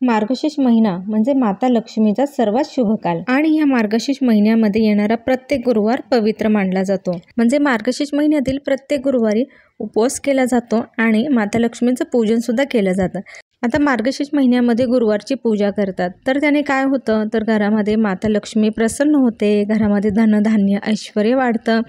मार्गशीर्ष महिना म्हणजे माता लक्ष्मीचा सर्वात शुभ काल आणि या मार्गशीर्ष महिन्यामध्ये येणारा प्रत्येक गुरुवार पवित्र मानला जातो। म्हणजे मार्गशीर्ष महिन्यातील प्रत्येक गुरुवारी उपवास केला जातो आणि माता लक्ष्मीचं पूजन सुद्धा केलं जातं। आता मार्गशीर्ष महिन्यामध्ये गुरुवारची पूजा करतात तर त्याने काय होतं तर घरामध्ये माता लक्ष्मी प्रसन्न होते, घरामध्ये धनधान्य ऐश्वर्य वाढतं,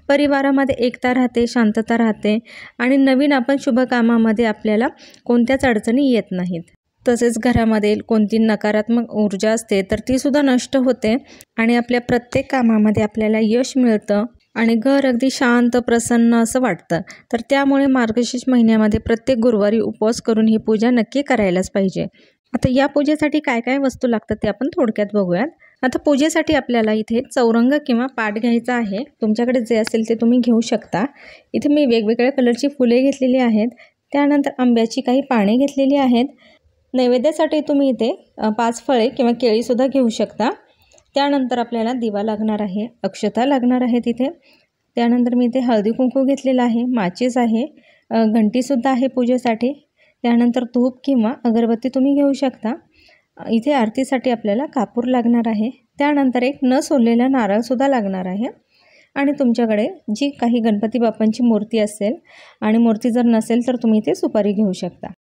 परिवारामध्ये एकता राहते, शांतता राहते आणि नवीन आपण शुभ कामामध्ये आपल्याला कोणत्याच अडचणी येत नाहीत। तसेच घरामध्ये कोणती नकारात्मक ऊर्जा असते तर ती सुद्धा नष्ट होते आणि आपल्या प्रत्येक कामामध्ये आपल्याला यश मिळतं आणि घर अगदी शांत प्रसन्न असं वाटतं। तर त्यामुळे मार्गशीर्ष महिन्यामध्ये प्रत्येक गुरुवारी उपवास करून ही पूजा नक्की करायलाच पाहिजे। आता या पूजेसाठी काय काय वस्तू लागतात ते आपण थोडक्यात बघूयात। आता पूजेसाठी आपल्याला इथे चौरंग किंवा पाट घ्यायचा आहे, तुमच्याकडे जे असेल ते तुम्ही घेऊ शकता। इथे मी वेगवेगळ्या कलरची फुले घेतलेली आहेत, त्यानंतर आंब्याची काही पाने घेतलेली आहेत। नैवेद्यासाठी तुम्ही इथे 5 फळे किंवा केळीसुद्धा घेऊ शकता। त्यानंतर आपल्याला दिवा लागणार आहे, अक्षता लागणार आहे तिथे। त्यानंतर मी इथे हळदी कुंकू घेतलेला आहे, माचीस आहे, घंटीसुद्धा आहे पूजेसाठी। त्यानंतर धूप किंवा अगरबत्ती तुम्ही घेऊ शकता। इथे आरतीसाठी आपल्याला कापूर लागणार आहे। त्यानंतर एक न सोललेला नारळसुद्धा लागणार आहे आणि तुमच्याकडे जी काही गणपती बाप्पांची मूर्ती असेल आणि मूर्ती जर नसेल तर तुम्ही इथे सुपारी घेऊ शकता।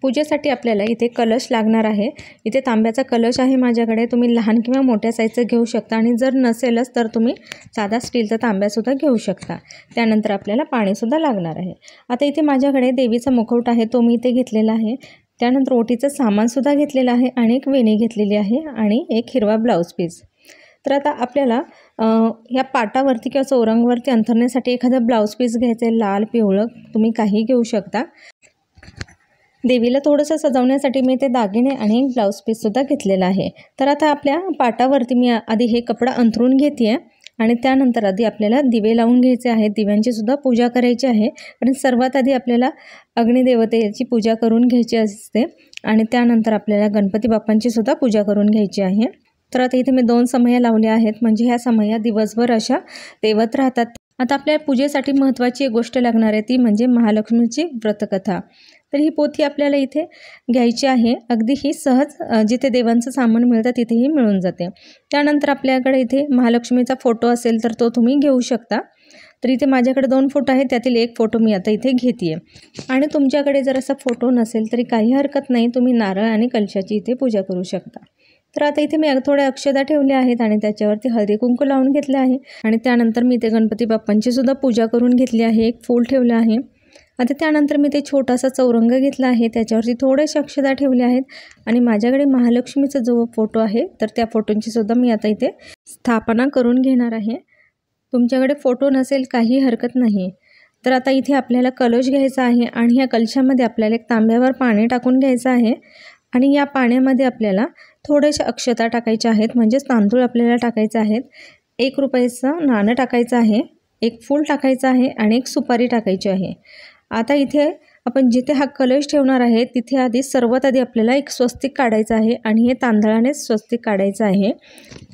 पूजेसाठी आपल्याला इथे कलश लागणार आहे। इथे तांब्याचा कलश आहे माझ्याकडे, तुम्ही लहान किंवा मोठ्या साईजचा घेऊ शकता आणि जर नसेलच तर तुम्ही साधा स्टीलचा तांब्यासुद्धा घेऊ शकता। त्यानंतर आपल्याला पाणीसुद्धा लागणार आहे। आता इथे माझ्याकडे देवीचा मुखवटा आहे, तो मी इथे घेतलेला आहे। त्यानंतर ओटीचं सामानसुद्धा घेतलेलं आहे आणि एक वेणी घेतलेली आहे आणि एक हिरवा ब्लाऊज पीस। तर आता आपल्याला या पाटावरती किंवा चौरंगवरती अंथरण्यासाठी एखादा ब्लाऊज पीस घ्यायचं आहे, लाल पिवळं तुम्ही काही घेऊ शकता। देवीला थोडंसं सजवण्यासाठी मी ते दागिने आणि ब्लाऊज पीससुद्धा घेतलेला आहे। तर आता आपल्या पाटावरती मी आधी हे कपडा अंथरून घेते आहे आणि त्यानंतर आधी आपल्याला दिवे लावून घ्यायचे आहेत, दिव्यांची सुद्धा पूजा करायची आहे। आणि सर्वात आधी आपल्याला अग्निदेवतेची पूजा करून घ्यायची असते आणि त्यानंतर आपल्याला गणपती बाप्पांची सुद्धा पूजा करून घ्यायची आहे। तर आता इथे मी 2 समया लावल्या आहेत, म्हणजे ह्या समया दिवसभर अशा तेवत राहतात। आता आपल्या पूजेसाठी महत्त्वाची एक गोष्ट लागणार आहे, ती म्हणजे महालक्ष्मीची व्रतकथा। तर ही पोथी आपल्याला इथे घ्यायची आहे, अगदी ही सहज जिथे देवांचं सामान मिळतं तिथेही मिळून जाते। त्यानंतर आपल्याकडे इथे महालक्ष्मीचा फोटो असेल तर तो तुम्ही घेऊ शकता। तर इथे माझ्याकडे 2 फोटो आहेत, त्यातील एक फोटो मी आता इथे घेते आहे आणि तुमच्याकडे जर असा फोटो नसेल तरी काही हरकत नाही, तुम्ही नारळ आणि कलशाची इथे पूजा करू शकता। तर आता इथे मी थोड्या अक्षता ठेवल्या आहेत आणि त्याच्यावरती हळदी कुंकू लावून घेतले आहे आणि त्यानंतर मी इथे गणपती बाप्पांची सुद्धा पूजा करून घेतली आहे, एक फूल ठेवलं आहे। आता त्यानंतर मी ते छोटासा चौरंग घेतला आहे, त्याच्यावरती थोडेसे अक्षता ठेवले आहेत आणि माझ्याकडे महालक्ष्मीचा जो फोटो आहे तर त्या फोटोंची सुद्धा मी आता इथे स्थापना करून घेणार आहे। तुमच्याकडे फोटो नसेल काही हरकत नाही। तर आता इथे आपल्याला कलश घ्यायचा आहे आणि या कलशामध्ये आपल्याला एक तांब्यावर पाणी टाकून घ्यायचं आहे आणि या पाण्यामध्ये आपल्याला थोडेसे अक्षता टाकायच्या आहेत, म्हणजेच तांदूळ आपल्याला टाकायचे आहेत। 1 रुपयाचं नाणं टाकायचं आहे, एक फूल टाकायचं आहे आणि एक सुपारी टाकायची आहे। आता इथे आपण जिथे हा कलश ठेवणार आहे तिथे आधी सर्वात आधी आपल्याला एक स्वस्तिक काढायचं आहे आणि हे तांदळानेच स्वस्तिक काढायचं आहे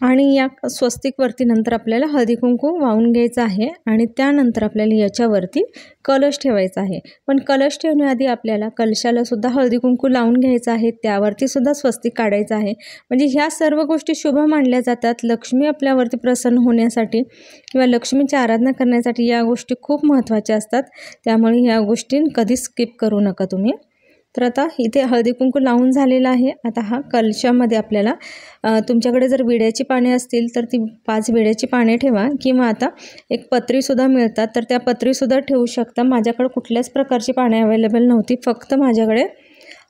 आणि या स्वस्तिकवरती नंतर आपल्याला हळदी कुंकू वाहून घ्यायचं आहे आणि त्यानंतर आपल्याला याच्यावरती कलश ठेवायचा आहे। पण कलश ठेवण्याआधी आपल्याला कलशाला सुद्धा हळदी कुंकू लावून घ्यायचं आहे, त्यावरती सुद्धा स्वस्तिक काढायचं आहे। म्हणजे ह्या सर्व गोष्टी शुभ मानल्या जातात। लक्ष्मी आपल्यावरती प्रसन्न होण्यासाठी किंवा लक्ष्मीची आराधना करण्यासाठी या गोष्टी खूप महत्त्वाच्या असतात, त्यामुळे ह्या गोष्टी कधीच स्किप करू नका तुम्ही। तर आता इथे हळदी कुंकू लावून झालेला आहे। आता हा कलशामध्ये आपल्याला तुमच्याकडे जर विड्याची पाने असतील तर ती 5 विड्याची पाने ठेवा किंवा आता एक पत्रीसुद्धा मिळतात तर त्या पत्रीसुद्धा ठेवू शकता। माझ्याकडे कुठल्याच प्रकारची पाने अवेलेबल नव्हती, फक्त माझ्याकडे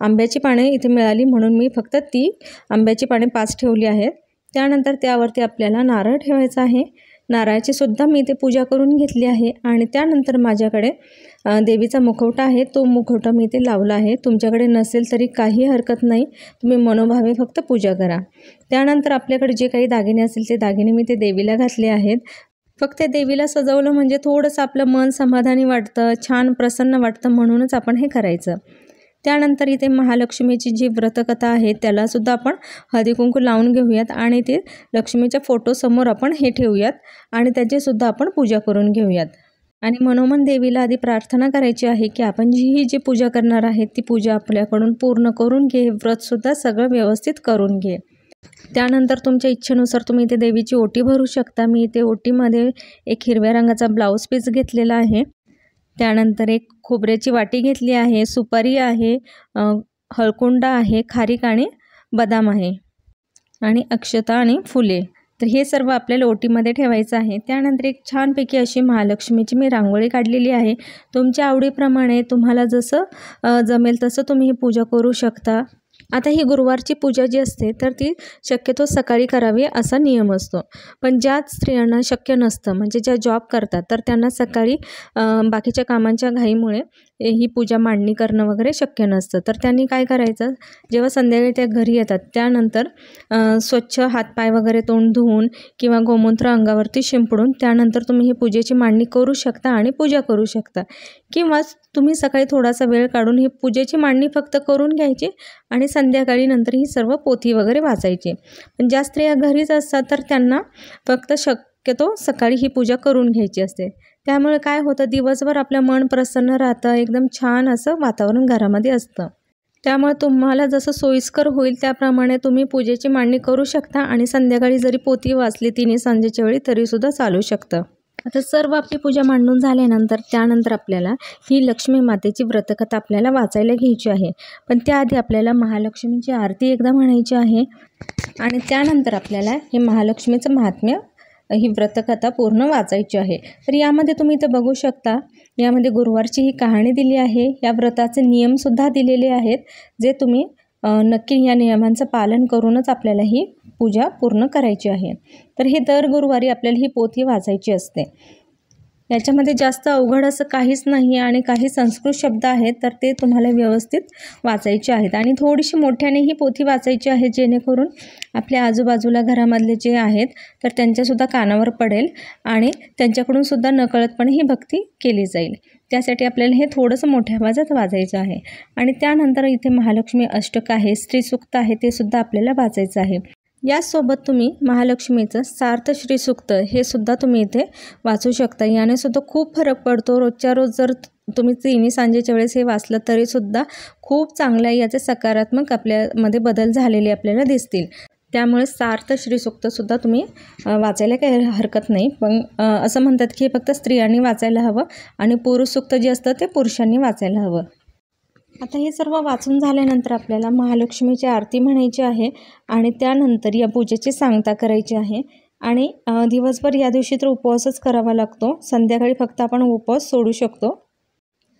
आंब्याची पाने इथे मिळाली म्हणून मी फक्त ती आंब्याची पाने 5 ठेवली आहेत। त्यानंतर त्यावरती आपल्याला नारळ ठेवायचा आहे, नारळाची सुद्धा मी इथे पूजा करून घेतली आहे आणि त्यानंतर माझ्याकडे देवीचा मुखवटा आहे, तो मुखवटा मी इथे लावला आहे। तुमच्याकडे नसेल तरी काही हरकत नाही, तुम्ही मनोभावे फक्त पूजा करा। त्यानंतर आपल्याकडे जे काही दागिने असतील ते दागिने मी ते देवीला घातले आहेत। फक्त देवीला सजवलं म्हणजे थोडंसं आपलं मन समाधानी वाटतं, छान प्रसन्न वाटतं, म्हणूनच आपण हे करायचं। त्यानंतर इथे महालक्ष्मीची जी व्रतकथा आहे त्यालासुद्धा आपण हळदी कुंकू लावून घेऊयात आणि ते लक्ष्मीच्या फोटोसमोर आपण हे ठेवूयात आणि त्याचीसुद्धा आपण पूजा करून घेऊयात। आणि मनोमन देवीला आधी प्रार्थना करायची आहे की आपण जी पूजा करणार आहे ती पूजा आपल्याकडून पूर्ण करून घे, व्रतसुद्धा सगळं व्यवस्थित करून घे. त्यानंतर तुमच्या इच्छेनुसार तुम्ही इथे देवीची ओटी भरू शकता. मी इथे ओटीमध्ये एक हिरव्या रंगाचा ब्लाऊज पीस घेतलेला आहे. त्यानंतर एक खोबऱ्याची वाटी घेतली आहे, सुपारी आहे, हळकुंडा आहे, खारीक आणि बदाम आहे आणि अक्षता आणि फुले. तर हे सर्व आपल्याला ओटीमध्ये ठेवायचं आहे. त्यानंतर एक छानपैकी अशी महालक्ष्मीची मी रांगोळी काढलेली आहे. तुमच्या आवडीप्रमाणे तुम्हाला जसं जमेल तसं तुम्ही ही पूजा करू शकता. आता ही गुरुवारची पूजा जी असते तर ती शक्यतो सकाळी करावी असा नियम असतो. पण ज्या स्त्रियांना शक्य नसतं, म्हणजे ज्या जॉब करतात, तर त्यांना सकाळी बाकीच्या कामांच्या घाईमुळे ही पूजा मांडणी करणं वगैरे शक्य नसतं. तर त्यांनी काय करायचं, जेव्हा संध्याकाळी त्या घरी येतात त्यानंतर स्वच्छ हातपाय वगैरे तोंड धुवून किंवा गोमूत्र अंगावरती शिंपडून त्यानंतर तुम्ही ही पूजेची मांडणी करू शकता आणि पूजा करू शकता. किंवा तुम्ही सकाळी थोडासा वेळ काढून ही पूजेची मांडणी फक्त करून घ्यायची आणि संध्याकाळी नंतर ही सर्व पोथी वगैरे वाचायची. पण ज्या स्त्रिया घरीच असतात तर त्यांना फक्त शक्यतो सकाळी ही पूजा करून घ्यायची असते. त्यामुळे काय होतं, दिवसभर आपलं मन प्रसन्न राहतं, एकदम छान असं वातावरण घरामध्ये असतं. त्यामुळे तुम्हाला जसं सोयीस्कर होईल त्याप्रमाणे तुम्ही पूजेची मांडणी करू शकता आणि संध्याकाळी जरी पोथी वाचली तिन्ही सांजेच्या वेळी तरीसुद्धा चालू शकतं. आता सर्व आपली पूजा मांडून झाल्यानंतर त्यानंतर आपल्याला ही लक्ष्मी मातेची व्रतकथा आपल्याला वाचायला घ्यायची आहे. पण त्याआधी आपल्याला महालक्ष्मीची आरती एकदा म्हणायची आहे आणि त्यानंतर आपल्याला हे महालक्ष्मीचं महात्म्य ही व्रतकथा पूर्ण वाचायची आहे. तर यामध्ये तुम्ही इथं बघू शकता, यामध्ये गुरुवारची ही कहाणी दिली आहे. या व्रताचे नियमसुद्धा दिलेले आहेत, जे तुम्ही नक्की या नियमांचं पालन करूनच आपल्याला ही पूजा पूर्ण करायची आहे. तर हे दर गुरुवारी आपल्याला ही पोथी वाचायची असते. याच्यामध्ये जास्त अवघड असं काहीच नाही आणि काही संस्कृत शब्द आहेत तर ते तुम्हाला व्यवस्थित वाचायचे आहेत आणि थोडीशी मोठ्याने ही पोथी वाचायची आहे, जेणेकरून आपल्या आजूबाजूला घरामधले जे आहेत तर त्यांच्यासुद्धा कानावर पडेल आणि त्यांच्याकडूनसुद्धा नकळतपणे ही भक्ती केली जाईल. त्यासाठी आपल्याला हे थोडंसं मोठ्या आवाजात वाचायचं आहे. आणि त्यानंतर इथे महालक्ष्मी अष्टक आहे, स्त्रीसूक्त आहे, ते सुद्धा आपल्याला वाचायचं आहे. यासोबत तुम्ही महालक्ष्मीचं सार्थ श्रीसूक्त हे सुद्धा तुम्ही इथे वाचू शकता. याने सुद्धा खूप फरक पडतो. रोजच्या रोज जर तुम्ही तिन्ही सांजेच्या वेळेस हे वाचलं तरीसुद्धा खूप चांगल्या याचे सकारात्मक आपल्यामध्ये बदल झालेले आपल्याला दिसतील. त्यामुळे सार्थ श्रीसूक्तसुद्धा तुम्ही वाचायला काही हरकत नाही. पण असं म्हणतात की हे फक्त स्त्रियांनी वाचायला हवं आणि पुरुष सूक्त जे असतं ते पुरुषांनी वाचायला हवं. आता हे सर्व वाचून झाल्यानंतर आपल्याला महालक्ष्मीची आरती म्हणायची आहे आणि त्यानंतर या पूजेची सांगता करायची आहे. आणि दिवसभर या दिवशी तर उपवासच करावा लागतो. संध्याकाळी फक्त आपण उपवास सोडू शकतो.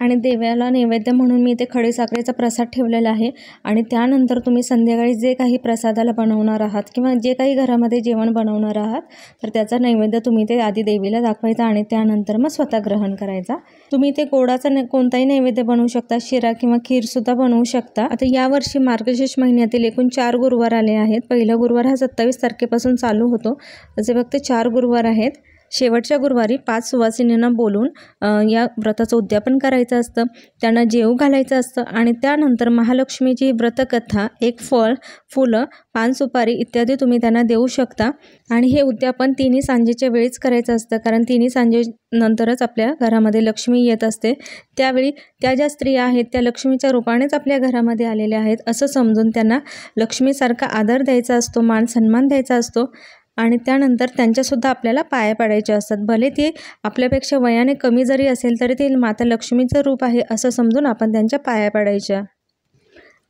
आणि देवाला नैवेद्य म्हणून मी इथे खडीसाखरेचा प्रसाद ठेवलेला आहे. आणि त्यानंतर तुम्ही संध्याकाळी जे काही प्रसादाला बनवणार आहात किंवा जे काही घरामध्ये जेवण बनवणार आहात तर त्याचा नैवेद्य तुम्ही ते आधी देवीला दाखवायचा आणि त्यानंतर मग स्वतः ग्रहण करायचा. तुम्ही ते गोडाचा कोणताही नैवेद्य बनवू शकता, शिरा किंवा खीरसुद्धा बनवू शकता. आता यावर्षी मार्गशीर्ष महिन्यातील एकूण 4 गुरुवार आले आहेत. पहिला गुरुवार हा 27 तारखेपासून चालू होतो. असे फक्त 4 गुरुवार आहेत. शेवटच्या गुरुवारी 5 सुवासिनींना बोलून या व्रताचं उद्यापन करायचं असतं, त्यांना जेवू घालायचं असतं आणि त्यानंतर महालक्ष्मीची व्रतकथा, एक फळ, फुलं, पान, सुपारी इत्यादी तुम्ही त्यांना देऊ शकता. आणि हे उद्यापन तिन्ही सांजेच्या वेळीच करायचं असतं, कारण तिन्ही सांजेनंतरच आपल्या घरामध्ये लक्ष्मी येत असते. त्यावेळी त्या ज्या स्त्रिया आहेत त्या लक्ष्मीच्या रूपानेच आपल्या घरामध्ये आलेल्या आहेत असं समजून त्यांना लक्ष्मीसारखा आदर द्यायचा असतो, मान सन्मान द्यायचा असतो. आणि त्यानंतर त्यांच्यासुद्धा आपल्याला पाया पडायचे असतात. भले ती आपल्यापेक्षा वयाने कमी जरी असेल तरी ते माता लक्ष्मीचं रूप आहे असं समजून आपण त्यांच्या पाया पडायच्या.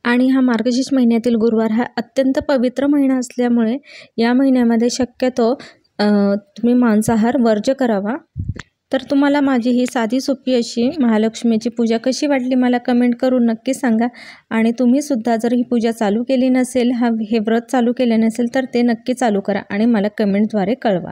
आणि हा मार्गशीर्ष महिन्यातील गुरुवार हा अत्यंत पवित्र महिना असल्यामुळे या महिन्यामध्ये शक्यतो तुम्ही मांसाहार वर्ज्य करावा. तर तुम्हाला माझी ही साधी सोपी अशी महालक्ष्मीची पूजा कशी वाटली मला कमेंट करून नक्की सांगा. आणि तुम्हीसुद्धा जर ही पूजा चालू केली नसेल, हे व्रत चालू केले नसेल तर ते नक्की चालू करा आणि मला कमेंटद्वारे कळवा.